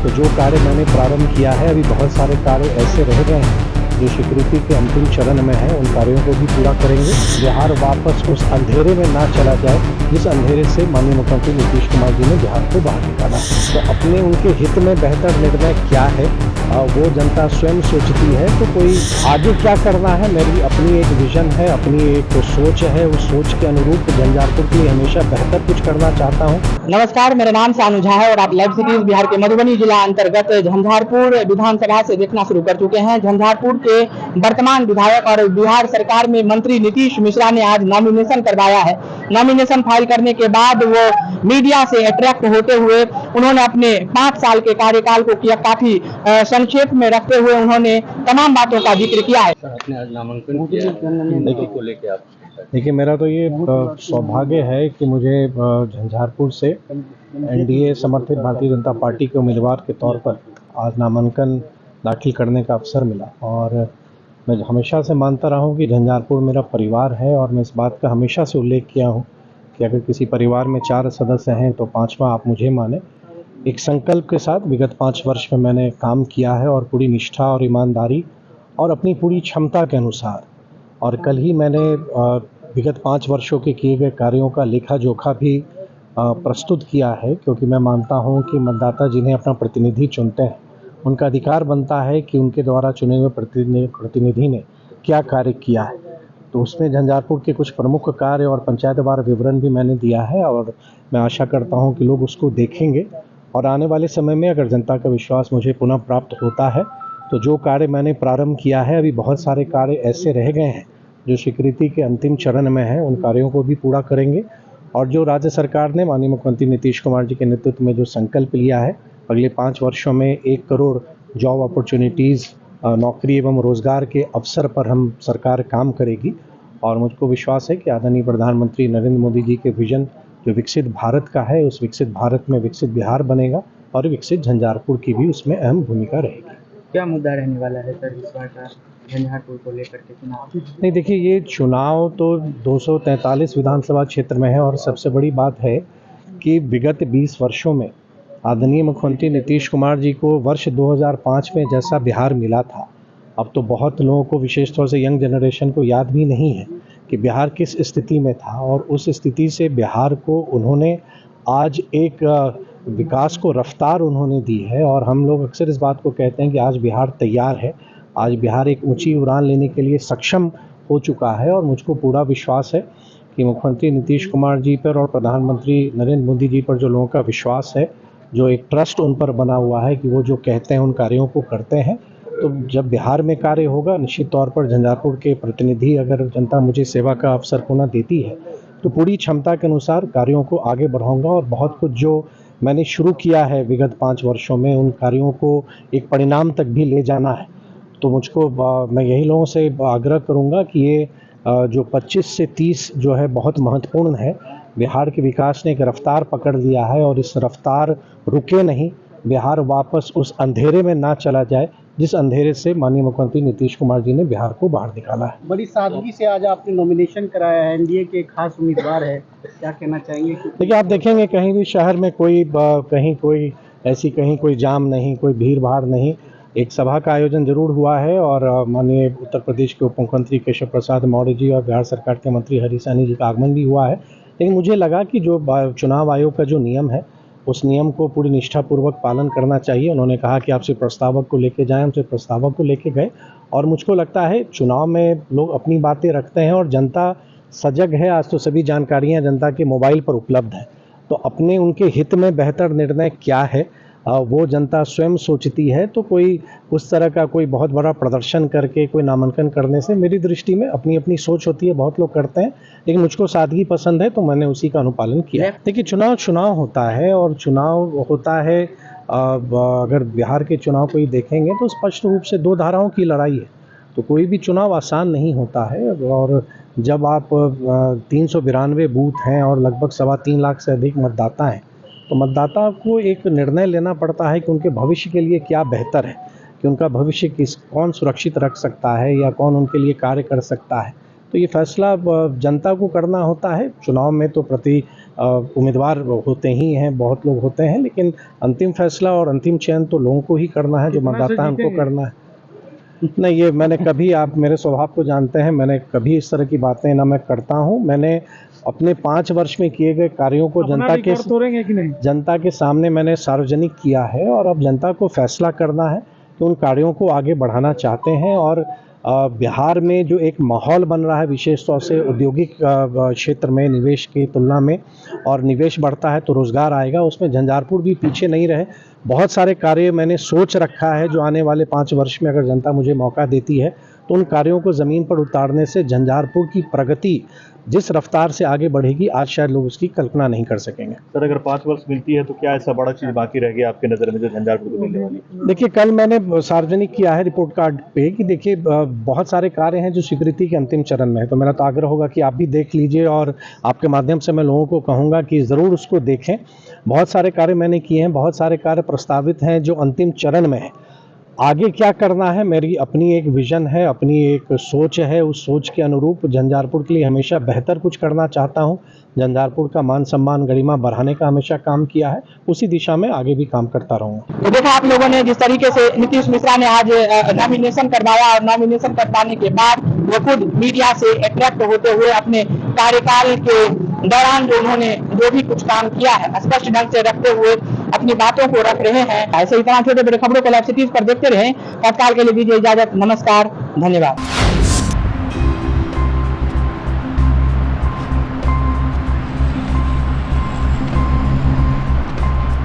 तो जो कार्य मैंने प्रारंभ किया है, अभी बहुत सारे कार्य ऐसे रह गए हैं जो स्वीकृति के अंतिम चरण में है, उन कार्यों को भी पूरा करेंगे। बिहार वापस उस अंधेरे में ना चला जाए जिस अंधेरे से माननीय मुख्यमंत्री नीतीश कुमार जी ने बिहार को बाहर निकाला। तो अपने उनके हित में बेहतर निर्णय क्या है वो जनता स्वयं सोचती है। तो कोई आगे क्या करना है, मेरी अपनी एक विजन है, अपनी एक सोच है, उस सोच के अनुरूप झंझारपुर के लिए हमेशा बेहतर कुछ करना चाहता हूँ। नमस्कार, मेरा नाम सानू झा है और आप लाइव सिटीज बिहार के मधुबनी जिला अंतर्गत झंझारपुर विधानसभा से देखना शुरू कर चुके हैं। झंझारपुर के वर्तमान विधायक और बिहार सरकार में मंत्री नीतीश मिश्रा ने आज नॉमिनेशन करवाया है। नॉमिनेशन फाइल करने के बाद वो मीडिया से अट्रैक्ट होते हुए उन्होंने अपने 5 साल के कार्यकाल को किया काफी संक्षेप में रखते हुए उन्होंने तमाम बातों का जिक्र किया है। आपने आज नामांकन किया को लेके आप देखिए, मेरा तो ये सौभाग्य है कि मुझे झंझारपुर से एनडीए समर्थित भारतीय जनता पार्टी के उम्मीदवार के तौर पर आज नामांकन दाखिल करने का अवसर मिला। और मैं हमेशा से मानता रहा हूँ कि झंझारपुर मेरा परिवार है और मैं इस बात का हमेशा से उल्लेख किया हूँ कि अगर किसी परिवार में 4 सदस्य हैं तो 5वां आप मुझे माने। एक संकल्प के साथ विगत 5 वर्ष में मैंने काम किया है और पूरी निष्ठा और ईमानदारी और अपनी पूरी क्षमता के अनुसार। और कल ही मैंने विगत 5 वर्षों के किए गए कार्यों का लेखा जोखा भी प्रस्तुत किया है, क्योंकि मैं मानता हूं कि मतदाता जिन्हें अपना प्रतिनिधि चुनते हैं उनका अधिकार बनता है कि उनके द्वारा चुने हुए प्रतिनिधि ने क्या कार्य किया है। तो उसमें झंझारपुर के कुछ प्रमुख कार्य और पंचायतवार विवरण भी मैंने दिया है और मैं आशा करता हूँ कि लोग उसको देखेंगे। और आने वाले समय में अगर जनता का विश्वास मुझे पुनः प्राप्त होता है तो जो कार्य मैंने प्रारंभ किया है, अभी बहुत सारे कार्य ऐसे रह गए हैं जो स्वीकृति के अंतिम चरण में है, उन कार्यों को भी पूरा करेंगे। और जो राज्य सरकार ने माननीय मुख्यमंत्री नीतीश कुमार जी के नेतृत्व में जो संकल्प लिया है, अगले 5 वर्षों में 1 करोड़ जॉब अपॉर्चुनिटीज़, नौकरी एवं रोजगार के अवसर पर हम सरकार काम करेगी। और मुझको विश्वास है कि आदरणीय प्रधानमंत्री नरेंद्र मोदी जी के विजन जो विकसित भारत का है, उस विकसित भारत में विकसित बिहार बनेगा और विकसित झंझारपुर की भी उसमें अहम भूमिका रहेगी। क्या मुद्दा रहने वाला है सर इस बार का झंझारपुर को लेकर के चुनाव? नहीं, देखिए, ये चुनाव तो 243 विधानसभा क्षेत्र में है और सबसे बड़ी बात है कि विगत 20 वर्षों में आदरणीय मुख्यमंत्री नीतीश कुमार जी को वर्ष 2005 में जैसा बिहार मिला था, अब तो बहुत लोगों को, विशेष तौर से यंग जनरेशन को याद भी नहीं है कि बिहार किस स्थिति में था। और उस स्थिति से बिहार को उन्होंने आज एक विकास को रफ्तार उन्होंने दी है। और हम लोग अक्सर इस बात को कहते हैं कि आज बिहार तैयार है, आज बिहार एक ऊंची उड़ान लेने के लिए सक्षम हो चुका है। और मुझको पूरा विश्वास है कि मुख्यमंत्री नीतीश कुमार जी पर और प्रधानमंत्री नरेंद्र मोदी जी पर जो लोगों का विश्वास है, जो एक ट्रस्ट उन पर बना हुआ है कि वो जो कहते हैं उन कार्यों को करते हैं, तो जब बिहार में कार्य होगा, निश्चित तौर पर झंझारपुर के प्रतिनिधि, अगर जनता मुझे सेवा का अवसर पुनः देती है तो पूरी क्षमता के अनुसार कार्यों को आगे बढ़ाऊंगा। और बहुत कुछ जो मैंने शुरू किया है विगत 5 वर्षों में, उन कार्यों को एक परिणाम तक भी ले जाना है। तो मुझको मैं यही लोगों से आग्रह करूंगा कि ये जो 25 से 30 जो है बहुत महत्वपूर्ण है। बिहार के विकास ने एक रफ्तार पकड़ लिया है और इस रफ्तार रुके नहीं। बिहार वापस उस अंधेरे में ना चला जाए जिस अंधेरे से माननीय मुख्यमंत्री नीतीश कुमार जी ने बिहार को बाहर निकाला है। बड़ी सादगी से आज आपने नॉमिनेशन कराया है, एनडीए के खास उम्मीदवार है, क्या कहना चाहेंगे? देखिए, आप देखेंगे कहीं भी शहर में कोई जाम नहीं, कोई भीड़ भाड़ नहीं। एक सभा का आयोजन जरूर हुआ है और माननीय उत्तर प्रदेश के उप मुख्यमंत्री केशव प्रसाद मौर्य जी और बिहार सरकार के मंत्री हरीश सहनी जी का आगमन भी हुआ है। लेकिन मुझे लगा कि जो चुनाव आयोग का जो नियम है, उस नियम को पूरी निष्ठापूर्वक पालन करना चाहिए। उन्होंने कहा कि आपसे प्रस्तावक को लेके जाएं, हमसे प्रस्तावक को लेके गए। और मुझको लगता है चुनाव में लोग अपनी बातें रखते हैं और जनता सजग है। आज तो सभी जानकारियां जनता के मोबाइल पर उपलब्ध है। तो अपने उनके हित में बेहतर निर्णय क्या है वो जनता स्वयं सोचती है। तो कोई उस तरह का कोई बहुत बड़ा प्रदर्शन करके कोई नामांकन करने से, मेरी दृष्टि में अपनी अपनी सोच होती है, बहुत लोग करते हैं, लेकिन मुझको सादगी पसंद है तो मैंने उसी का अनुपालन किया। देखिए, चुनाव होता है और चुनाव होता है, अगर बिहार के चुनाव को ही देखेंगे तो स्पष्ट रूप से 2 धाराओं की लड़ाई है। तो कोई भी चुनाव आसान नहीं होता है। और जब आप 392 बूथ हैं और लगभग 3.25 लाख से अधिक मतदाता हैं, तो मतदाता को एक निर्णय लेना पड़ता है कि उनके भविष्य के लिए क्या बेहतर है, कि उनका भविष्य कौन सुरक्षित रख सकता है या कौन उनके लिए कार्य कर सकता है। तो ये फैसला जनता को करना होता है। चुनाव में तो उम्मीदवार होते ही हैं, बहुत लोग होते हैं, लेकिन अंतिम फैसला और अंतिम चयन तो लोगों को ही करना है, जो मतदाता है उनको करना है। नहीं, ये मैंने कभी, आप मेरे स्वभाव को जानते हैं, मैंने कभी इस तरह की बातें ना मैं करता हूं। मैंने अपने 5 वर्ष में किए गए कार्यों को जनता के सामने मैंने सार्वजनिक किया है, और अब जनता को फैसला करना है कि उन कार्यों को आगे बढ़ाना चाहते हैं। और बिहार में जो एक माहौल बन रहा है, विशेष तौर से औद्योगिक क्षेत्र में निवेश की तुलना में, और निवेश बढ़ता है तो रोज़गार आएगा, उसमें झंझारपुर भी पीछे नहीं रहे। बहुत सारे कार्य मैंने सोच रखा है जो आने वाले 5 वर्ष में अगर जनता मुझे मौका देती है तो उन कार्यों को ज़मीन पर उतारने से झंझारपुर की प्रगति जिस रफ्तार से आगे बढ़ेगी, आज शायद लोग उसकी कल्पना नहीं कर सकेंगे। सर, अगर 5 वर्ष मिलती है तो क्या ऐसा बड़ा चीज़ बाकी रह गया आपके नज़र में जो झंझारपुर को मिलने वाली? देखिए, कल मैंने सार्वजनिक किया है रिपोर्ट कार्ड पे कि देखिए बहुत सारे कार्य हैं जो स्वीकृति के अंतिम चरण में है, तो मेरा तो आग्रह होगा कि आप भी देख लीजिए, और आपके माध्यम से मैं लोगों को कहूँगा कि ज़रूर उसको देखें। बहुत सारे कार्य मैंने किए हैं, बहुत सारे कार्य प्रस्तावित हैं जो अंतिम चरण में है। आगे क्या करना है, मेरी अपनी एक विज़न है, अपनी एक सोच है, उस सोच के अनुरूप झंझारपुर के लिए हमेशा बेहतर कुछ करना चाहता हूं। झंझारपुर का मान सम्मान गरिमा बढ़ाने का हमेशा काम किया है, उसी दिशा में आगे भी काम करता रहूंगा। तो देखा आप लोगों ने जिस तरीके से नीतीश मिश्रा ने आज नॉमिनेशन करवाया, और नॉमिनेशन करवाने के बाद वो खुद मीडिया से अट्रैक्ट होते हुए अपने कार्यकाल के दौरान जो उन्होंने जो भी कुछ काम किया है स्पष्ट ढंग से रखते हुए अपनी बातों को रख रहे हैं। ऐसे ही तरह छोटे बड़े खबरों को लाइव सिटीज पर देखते रहें। तत्काल के लिए दीजिए इजाजत, नमस्कार, धन्यवाद।